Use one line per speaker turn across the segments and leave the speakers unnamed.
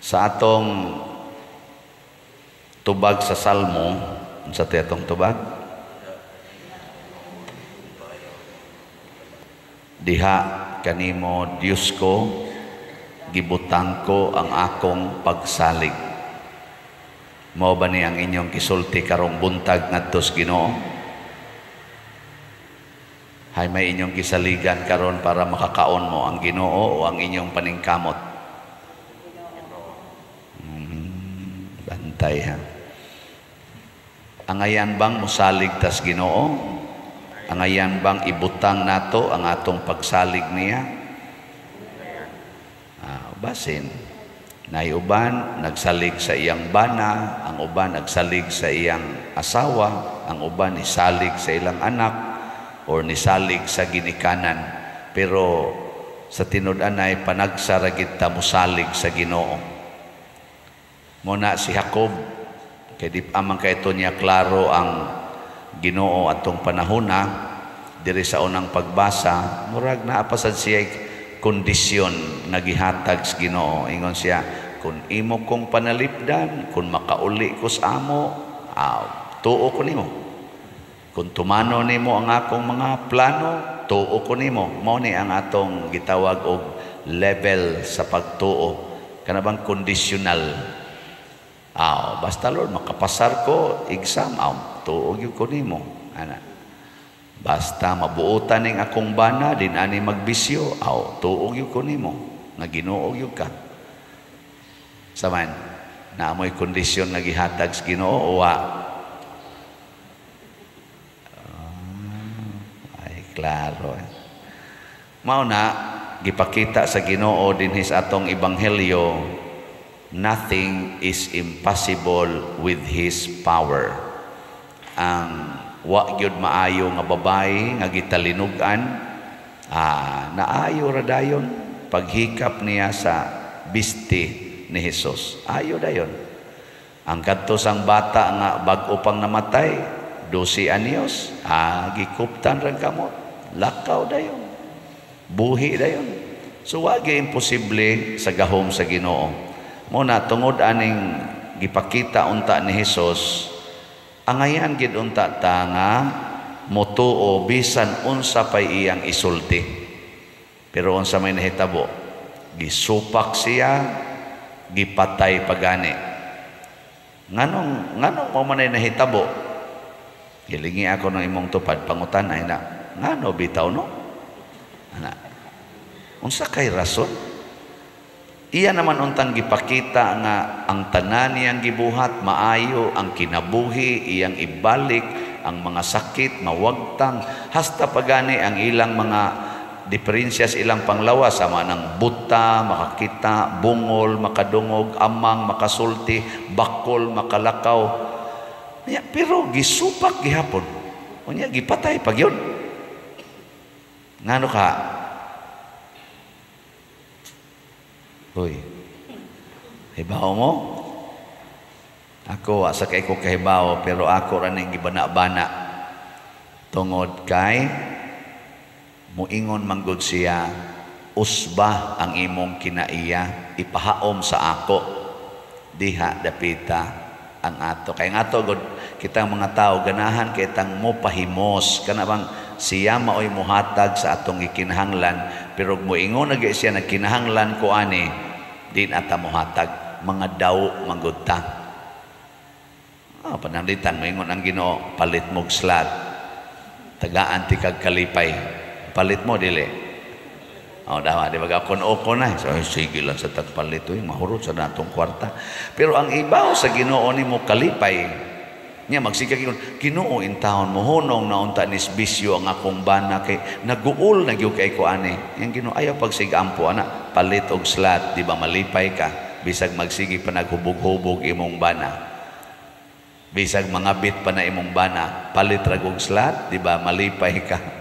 Sa atong tubag sa Salmo, sa atong tubag, diha kanimo Dios ko, gibutang ko ang akong pagsalig. Mao ba ni ang inyong kisulti karong buntag ngadto sa Ginoo? Hay may inyong kisaligan karon para makakaon mo ang Ginoo o ang inyong paningkamot? Bantay ha. Angayan bang musalig tas Ginoo? Angayan bang ibutang nato ang atong pagsalig niya? Basin. Naiuban nagsalig sa iyang bana, ang uban nagsalig sa iyang asawa, ang uban nisalig sa ilang anak or nisalig sa ginikanan. Pero sa tinud-an ay panagsara kita musalig sa Ginoo. Muna si Jacob, kay di amang kaito niya klaro ang Ginoo atong panahona, diri sa unang pagbasa, murag naapasad siya kondisyon nga gihatag sa Ginoo. Ingon siya, kung imo kong panalipdan, kung makauli ko sa amo, tuo ko nimo. Kung tumano nimo ang akong mga plano, tuo ko nimo. Mao ni ang atong gitawag og level sa pagtuo. Kana bang conditional? Basta Lord, makapasar ko exam, tuo gyud ko nimo. Ana. Basta mabuotan ning akong bana, din ani magbisyo, tuo gyud ko nimo. Nga Ginoo gyud ka. Saman, naamoy kondisyon nga gihatag sa Ginoo o wa? Ay, klaro. Mao na, gipakita sa Ginoo dinhi sa atong ebanghelyo, nothing is impossible with His power. Ang wa gyud maayo nga babae nga gitalinugan, naayo ra dayon paghikap niya sa bisti ni Jesus. Ayo dayon. Ang kadto sang bata nga bag-o pang namatay, 12 anyos, gikuptan ra kamot. Lakaw dayon. Buhi dayon. So wa gyud imposible sa gahom sa Ginoo. Muna tungod aning gipakita unta ni Jesus, angayan gid unta ta nga motuo bisan unsa pay iyang isulti. Pero unsa may nahitabo, gisupak siya, gipatay pagani. Nganong mo man ay nahitabo? Gilingi ako ng imong tupad pangutan ay na, ngano bitaw no? Ana. Unsa kay rason? Iya naman untang gipakita nga ang tanan niyang gibuhat maayo, ang kinabuhi iyang ibalik, ang mga sakit mawagtang, hasta pagani ang ilang mga diferensya sa ilang panglawas, sama ng buta, makakita, bungol, makadungog, amang, makasulti, bakol, makalakaw. Pero gisupak gihapon. Unya gipatay pag yun. Ngano ka? Uy, hibaw mo? Ako, asa kay ko kahibaw, pero ako raning gibana-bana. Tungod kay muingon manggod siya, usba ang imong kinaiya, ipahaom sa ako, diha dapita ang ato. Kay nga to, kitang mga tao, ganahan kitang mo pahimos, kana bang siya maoy muhatag sa atong ikinahanglan, pero muingon na siya na kinahanglan ko ani, din ata muhatag, mga daw manggod ta. Pananglitan, muingon ang Ginoo, palit mog slat, tagaan ti kag kalipay. Palit mo dili. Dawa di baga kon-oko na. So sige lang sa tagpalit mahurot sa natong kwarta. Pero ang ibaw sa Ginoo nimo kalipay, niya magsiga Ginoo in taon mo hunong naunta nis bisyo ang akong bana kay naguul na gyud kay ko ani. Yang Ginoo ayaw pagsigampo ana, palit og slat, di ba malipay ka bisag magsigi pa naghubog-hubog imong bana. Bisag mangabit pa na imong bana, palit ra og slat, di ba malipay ka.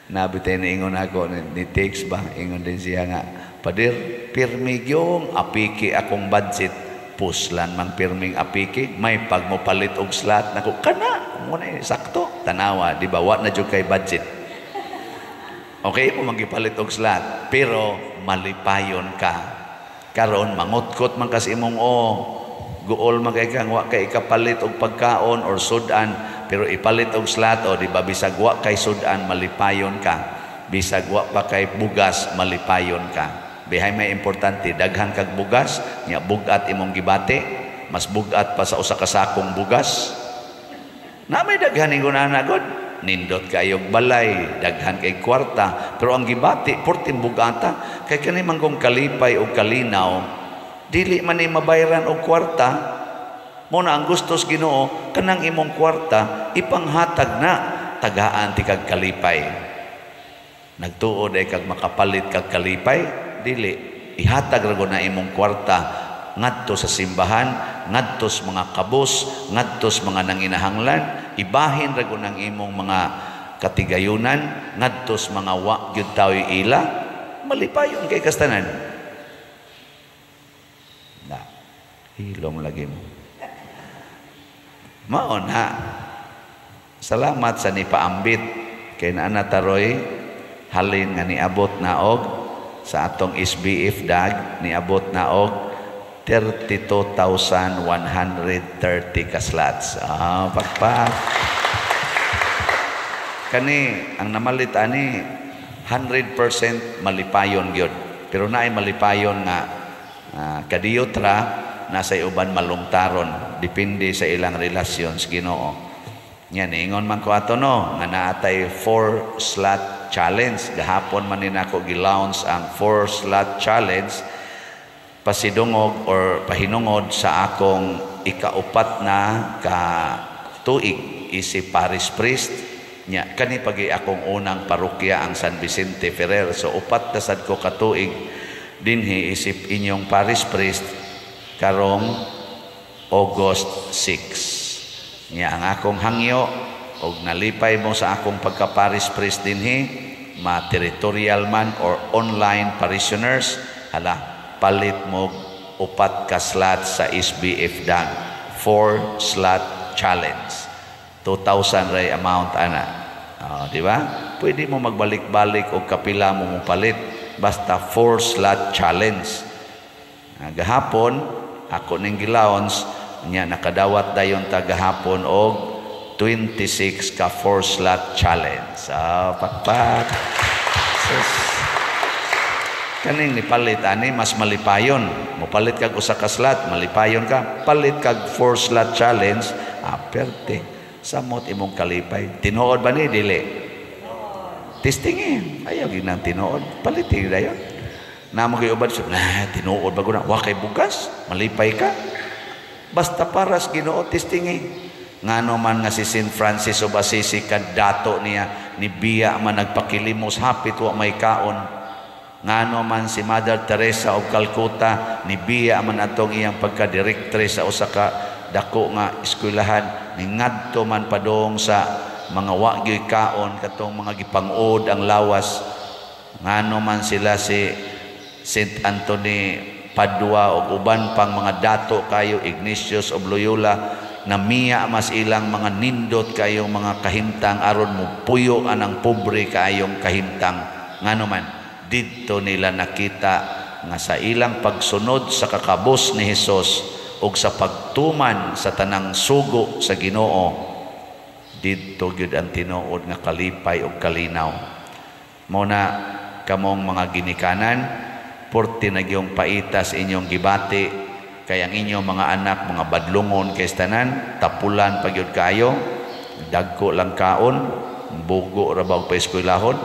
Nabitay na ingon ako ni text ba, ingon din siya nga, padir pirmi gyong apiki akong budget, puslan man pirming apiki, may pag mo palit og slat nako kana muna sakto tanawa, di ba wa na jud kay budget. Okay mo magipalit og slat, pero malipayon ka. Karon mangutkot man kas imong guol man kay kang wa kay ikapalit og pagkaon or sudan, pero ipalit og slat o di ba bisag wa kay sudan malipayon ka, bisag wa pa kay bugas malipayon ka. Bihay may importante daghan kag bugas nya bugat imong gibati, mas bugat pa sa usa ka sakong bugas. Na may daghan ingunana gud nindot kayog balay, daghan kay kwarta, pero ang gibati portim bugata kay kani man kung kalipay o kalinaw, dili man ni mabayaran og kwarta. Mo na ang gustos Ginoo kanang imong kwarta ipanghatag na tagaan ti kag kalipay. Nagtuod ay kag makapalit kag kalipay, dili ihatag ra gud na imong kwarta ngadto sa simbahan, ngadto sa mga kabus, ngadto sa mga nanginahanglan, ibahin ra gud ang imong mga katigayunan, ngadto sa mga wa gyud tawo ila, malipayon kay kastanan. Na hilom lagi mo. Mao na. Salamat sa nipaambit kay naana taroy halin nga niabot na og sa atong SBF dag niabot na og 32,130 kaslats. Pakpak. Kani ang namalit ani 100% malipayon gyud. Pero naay malipayon nga kadiyot ra nasa uban malungtaron, depende sa ilang relasyon sa Ginoo. Yan ingon man ko ato no nga naatay 4 slot challenge. Gahapon man ni nako gi-launch ang 4 slot challenge pasidungog or pahinungod sa akong ikaupat na ka tuig isip parish priest nya kani pagi akong unang parokya ang San Vicente Ferrer. So upat na sad ko ka tuig dinhi isip inyong parish priest karong August 6 nya ang akong hangyo og nalipay mo sa akong pagka parish priest dinhi ma-territorial man or online parishioners, hala palit mo upat ka slot sa SBF dag 4 slot challenge 2,000 ray amount ana. Di ba? Pwede mo magbalik-balik o kapila mo palit basta 4 slot challenge. Gahapon ako ning gilaons nya nakadawat dayon ta gahapon og 26 ka 4 slot challenge. Pakpak. Kaning nipalit ani mas malipayon. Mopalit kag usa ka slot, malipayon ka. Palit kag 4 slot challenge, aperte. Samot imong kalipay. Tinuod ba ni dili? Testingin. Ayaw ginang tinuod. Palitin dayon. Namo kay ubad tinuod ba guna? Wa kay bugas, malipay ka. Basta paras Ginoo testingin. Ngano man nga si Saint Francis of Assisi kad dato niya ni biya man nagpakilimos hapit wa may kaon. Ngano man si Mother Teresa of Calcutta ni biya man atong iyang pagka-direktre sa usa ka dako nga eskwelahan, ni ngadto man padong sa mga wa gyud kaon katong mga gipang-od ang lawas. Ngano man sila si Saint Anthony Padua o uban pang mga dato kayo, Ignatius of Loyola, na miya mas ilang mga nindot kayong mga kahimtang aron mo puyo anang pobre kayong kahimtang. Ngano man didto nila nakita nga sa ilang pagsunod sa kakabos ni Hesus ug sa pagtuman sa tanang sugo sa Ginoo, didto gyud ang tinuod nga kalipay ug kalinaw. Mao na kamong mga ginikanan, porti na gyung paitas inyong gibati kay ang inyong mga anak mga badlungon kay tanan, tapulan pagyud kayo, dagko lang kaon, bugo ra ba pa eskwelahon.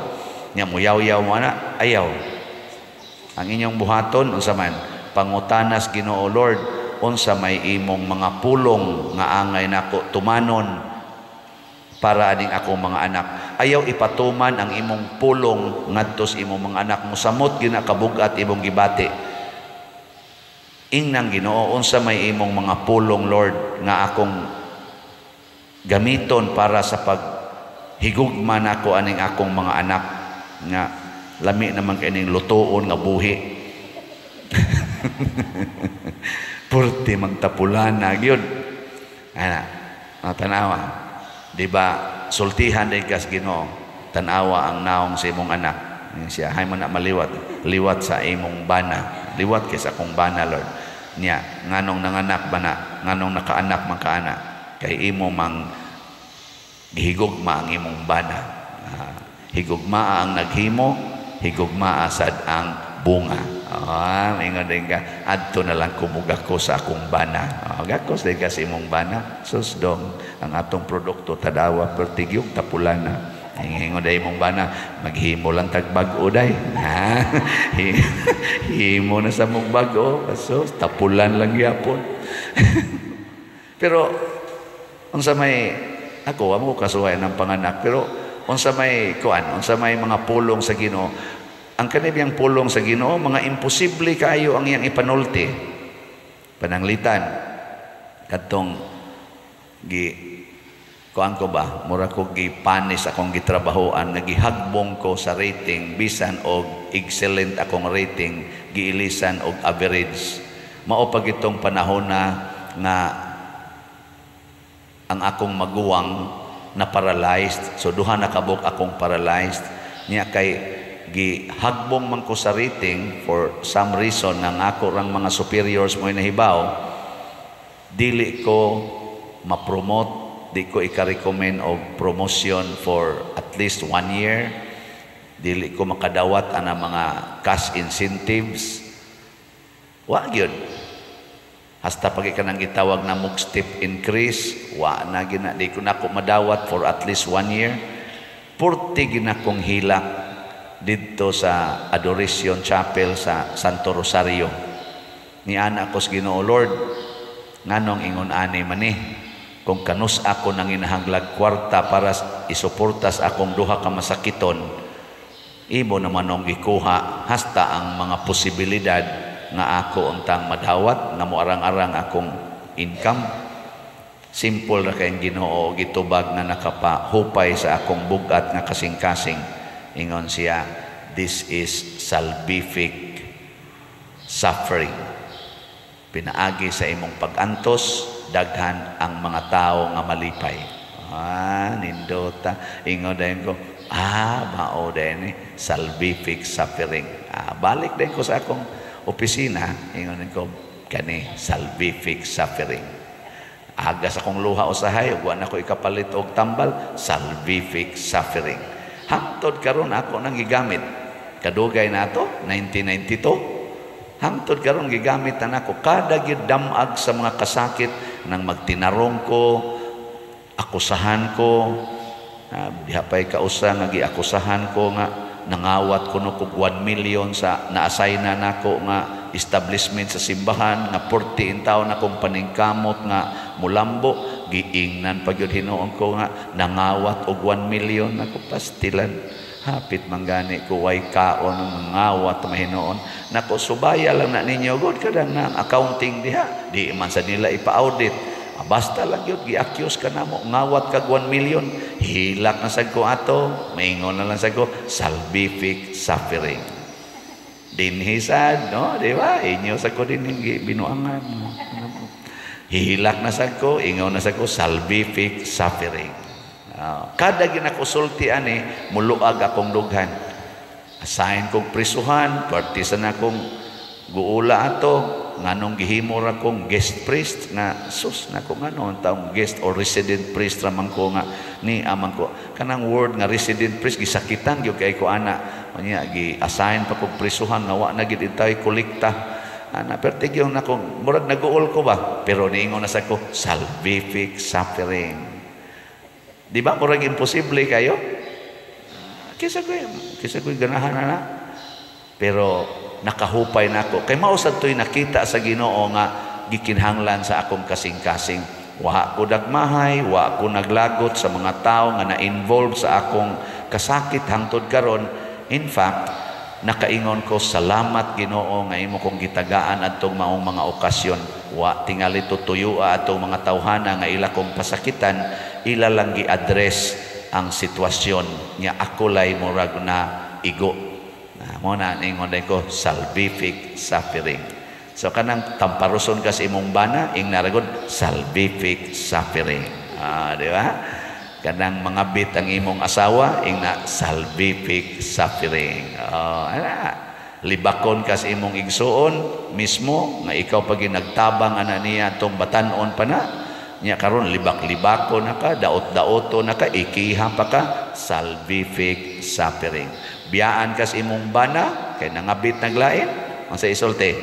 Nya muyaw-yaw mo ana, ayaw. Ang inyong buhaton unsa man pangutanas Ginoo Lord, unsa may imong mga pulong nga angay nako tumanon para aning akong mga anak. Ayaw ipatuman ang imong pulong ngadto sa imong mga anak mo samot gyud kabugat imong gibati. Ingnang Ginoo, unsa may imong mga pulong Lord nga akong gamiton para sa paghigugma nako aning akong mga anak nga lami naman kining lutoon nga buhi. Purti magtapulan na gyud. Ana, tanawa. Di ba sultihan day kas Ginoo, tanawa ang naong sa imong anak. Siya hay man na maliwat, liwat sa imong bana. liwat kay sa akong bana Lord nya nganong nanganak bana nganong nakaanak man kaana kay imo mang gihigugma ang imong bana higugma ang naghimo higugma sad ang bunga ingon din ka adto na lang kumugak ko sa akong bana gakos din ka sa imong bana susdong ang atong produkto tadawa pertigyog tapulana ingon day imong bana maghimo lang tag bag-o day himo na sa mong bag-o sus tapulan lang gyapon pero unsa may ako amo kasuhay ng panganak pero unsa may mga pulong sa Ginoo ang kanibiyang pulong sa Ginoo mga imposible kaayo ang iyang ipanulti pananglitan kadtong kuan ko ba mura ko gipanis akong gitrabahoan nga gihagbong ko sa rating bisan og excellent akong rating giilisan og average mao pa gitong panahon na nga ang akong maguwang na paralyzed so duha na kabuk akong paralyzed niya kay gihagbong man ko sa rating for some reason nang ako rang mga superiors mo nahibaw dili ko ma-promote di ko ika-recommend og promotion for at least 1 year dili ko makadawat ana mga cash incentives wa gyud hasta pagi kanang gitawag na mug step increase wa na gina di ko nako madawat for at least 1 year purti gina kong hilak dito sa Adoration Chapel sa Santo Rosario ni ana ko sa Ginoo Lord nganong ingon ani man ni kung kanus ako nang inahanglag kwarta para isuportas akong duha ka masakiton imo naman nung gikuha hasta ang mga posibilidad nga ako untang madawat nga moarang-arang akong income simple ra kay Ginoo gitubag nga nakapahupay sa akong bugat nga kasing-kasing ingon siya this is salvific suffering pinaagi sa imong pag-antos daghan ang mga tao nga malipay nindota ingon dayon ko mao din salvific suffering balik din ko sa akong opisina ingon ko kani salvific suffering agas akong luha usahay ug wa na ko ikapalit og tambal salvific suffering hangtod karon ako nang gigamit kadugay nato 1992 hangtod karon gigamit na nako kada gid damag sa mga kasakit nang magtinarong ko akusahan ko dihapay kausa nga giakusahan ko nga nangawat kuno kog 1 million sa na-assign na nako nga establishment sa simbahan nga 40 taon akong paningkamot nga mulambo giingnan pagyud hinuon ko nga nangawat og 1 million ako pastilan hapit manggani ko way kaon ngawat mahinuon nako subaya lang na ninyo god kadang na accounting diha di man sa nila ipa-audit basta lang yun gi-accuse ka namo ngawat kag 1 million hilak na sad ko ato maingon na lang sad ko salvific suffering dinhi sad no di ba inyo sa ko din binuangan hihilak na sad ko ingaw na sad ko salvific suffering kada ginakusulti ani muluag akong dughan assign kong prisuhan partisan akong guula ato nganong gihimo ra kong guest priest na sus nako nganon taong guest or resident priest ra man ko nga ni amang ko kanang word nga resident priest gisakitan gyud kay ko ana nya gi-assign pa kog prisuhan nga wa na gid intay kolekta pertigyo na kung murag nag-uol ko ba pero niingon na sa ko salvific suffering di ba murag imposible kayo kisa ko ganahan na pero nakahupay na ako kay mausad to'y nakita sa Ginoo nga gikinhanglan sa akong kasing-kasing wa ko dagmahay wa ko naglagot sa mga tao nga na-involve sa akong kasakit hangtod karon in fact nakaingon ko salamat Ginoo nga imo kong gitagaan adtong maong mga okasyon wa tingali tutuyo atong mga tawhana nga ila kong pasakitan ila lang gi-address ang sitwasyon nya ako lay murag na igo mo na ingon ko salvific suffering so kanang tamparuson ka sa imong bana ing naragod salvific suffering di ba kanang mangabit ang imong asawa ing na salvific suffering libakon kas imong igsuon mismo nga ikaw pag nagtabang ana niya tong batan-on pa na nya karon libak-libakon na ka, daot-daoto na ka, ikiha pa ka, salvific suffering. Biyaan kas imong bana kay nangabit naglain unsa isulti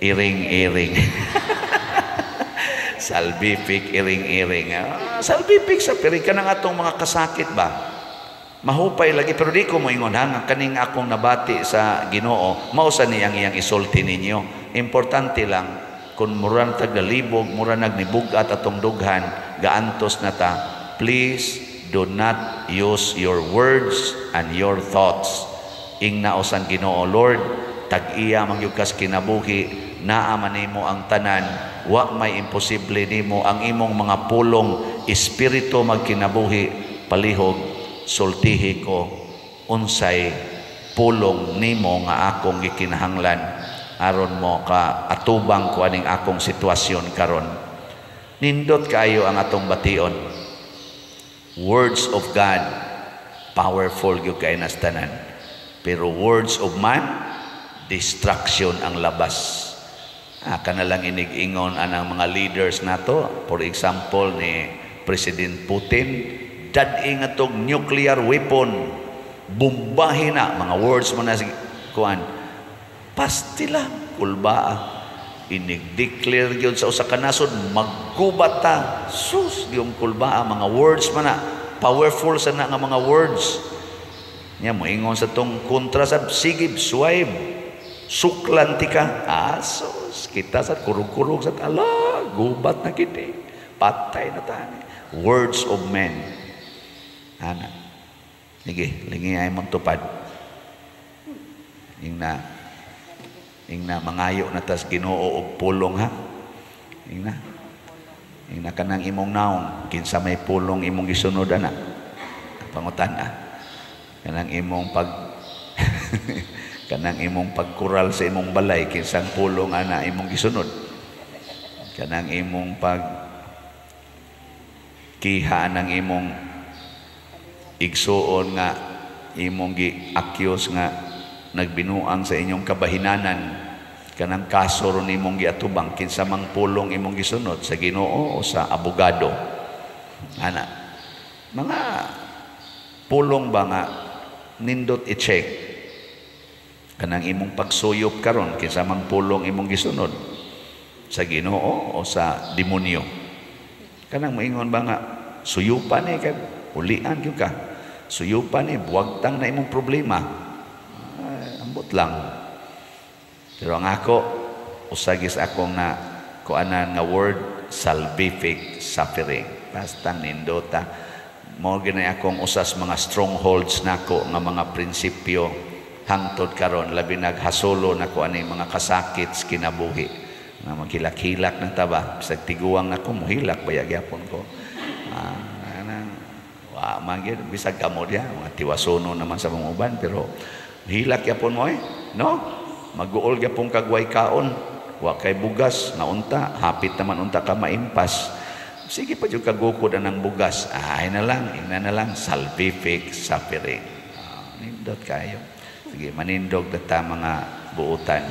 iring-iring. Salvific iring-iring. Salvific suffering kanang atong mga kasakit ba? Mahupay lagi pero di ko moingon ha kaning akong nabati sa Ginoo mao sa niyang iyang isulti ninyo. Importante lang kung mura tagalibog, mura nagnibugat atong dughan, gaantos na ta. Please do not use your words and your thoughts. Ingna usan Ginoo, Lord, tag-iya mangyukas kinabuhi, naa man nimo ang tanan, wa may imposible nimo ang imong mga pulong espiritu magkinabuhi, palihog sultihi ko unsay pulong nimo nga akong gikinahanglan aron mo ka atubang ko aning akong sitwasyon karon. Nindot kayo ang atong bation. Words of God powerful gyud kay nas tanan, pero words of man distraction ang labas. Kana lang inig-ingon anang mga leaders nato, for example ni President Putin, dad-i nga tong nuclear weapon, bombahin na, mga words mo na kuan, pastila, kulbaa, inig-declare yun sa usa ka nasod, maggubat ta, sus, yung kulbaa, mga words mo na, powerful sa na nga mga words. Nya mo ingon sa tong kontra sa sigib, suwayb, suklanti ka, sus, kita sa kurug-kurug sa tala, gubat na kiti, patay na tani. Words of men. Ana, sige, lingi ay mong tupad. Ingna mangayo na tas Ginoo og pulong ha. Ingna kanang imong naong kinsa may pulong imong gisunod ana. Pangutan na. Kanang imong kanang imong pagkural sa imong balay kinsang pulong ana imong gisunod. Kanang imong kiha ng imong igsuon nga imong gi-accuse nga nagbinuang sa inyong kabahinanan, kanang kaso ron imong giatubang kinsa mang pulong imong gisunod sa Ginoo o sa abogado. Ana, mga pulong ba nga nindot i-check kanang imong pagsuyop karon kinsa mang pulong imong gisunod sa Ginoo o sa demonyo. Kanang moingon ba nga suyupan ni kay ulian gyud ka, suyupan ni buwagtang na imong problema. Ambot lang. Pero ang ako usagis akong na kuanan nga word, salvific suffering. Basta nindota mo ginay akong usas mga strongholds nako nga mga prinsipyo hangtod karon, labi naghasulo nako ani mga kasakit kinabuhi nga maghilak-hilak ng taba bisag tiguang nako mohilak baya gyapon ko. Magid bisag kamo dia mga tiwasono naman sa mga uban, pero hilak yapon mo no, mag-uol gyapon kagway kaon, wa kay bugas na unta, hapit naman unta ka maimpas, sige pa jud kagukod ang bugas, ay na lang, ina na lang, salvific suffering. Nindot kayo, sige manindog data mga buutan.